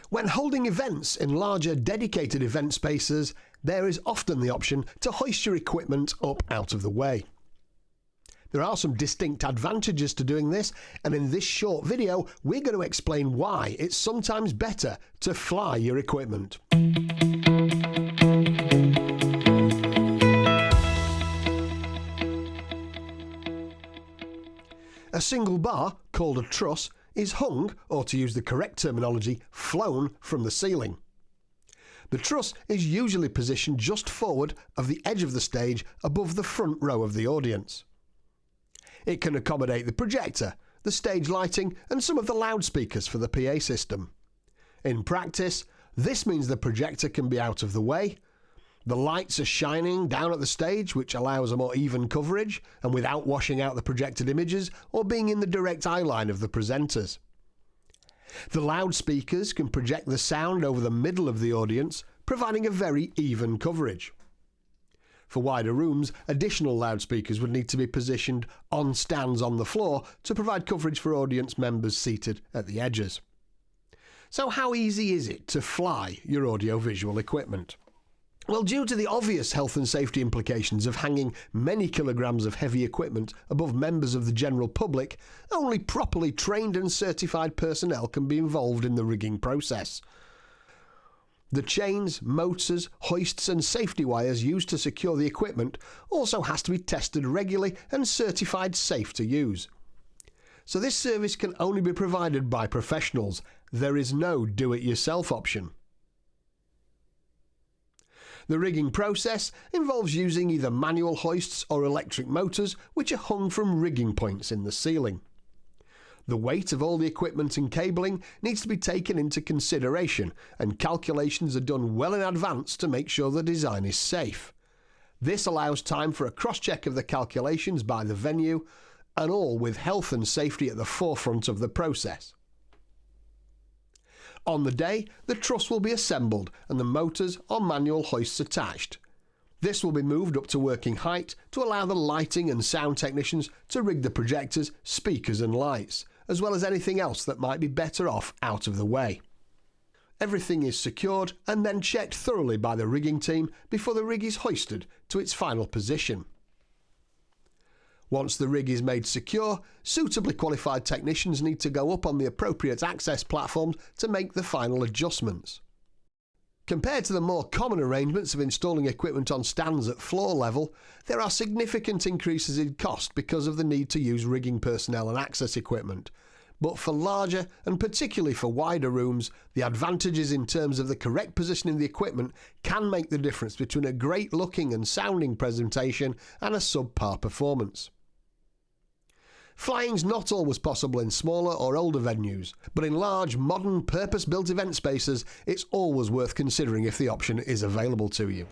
When holding events in larger dedicated event spaces, there is often the option to hoist your equipment up out of the way. There are some distinct advantages to doing this, and in this short video we're going to explain why it's sometimes better to fly your equipment. A single bar, called a truss, is hung, or to use the correct terminology, flown from the ceiling. The truss is usually positioned just forward of the edge of the stage above the front row of the audience. It can accommodate the projector, the stage lighting and some of the loudspeakers for the PA system. In practice, this means the projector can be out of the way, the lights are shining down at the stage, which allows a more even coverage and without washing out the projected images or being in the direct eye line of the presenters. The loudspeakers can project the sound over the middle of the audience, providing a very even coverage. For wider rooms, additional loudspeakers would need to be positioned on stands on the floor to provide coverage for audience members seated at the edges. So how easy is it to fly your audio-visual equipment? Well, due to the obvious health and safety implications of hanging many kilograms of heavy equipment above members of the general public, only properly trained and certified personnel can be involved in the rigging process. The chains, motors, hoists and safety wires used to secure the equipment also has to be tested regularly and certified safe to use. So this service can only be provided by professionals. There is no do-it-yourself option. The rigging process involves using either manual hoists or electric motors which are hung from rigging points in the ceiling. The weight of all the equipment and cabling needs to be taken into consideration, and calculations are done well in advance to make sure the design is safe. This allows time for a cross-check of the calculations by the venue, and all with health and safety at the forefront of the process. On the day, the truss will be assembled and the motors or manual hoists attached. This will be moved up to working height to allow the lighting and sound technicians to rig the projectors, speakers and lights, as well as anything else that might be better off out of the way. Everything is secured and then checked thoroughly by the rigging team before the rig is hoisted to its final position. Once the rig is made secure, suitably qualified technicians need to go up on the appropriate access platforms to make the final adjustments. Compared to the more common arrangements of installing equipment on stands at floor level, there are significant increases in cost because of the need to use rigging personnel and access equipment. But for larger and particularly for wider rooms, the advantages in terms of the correct positioning of the equipment can make the difference between a great looking and sounding presentation and a subpar performance. Flying's not always possible in smaller or older venues, but in large, modern, purpose-built event spaces, it's always worth considering if the option is available to you.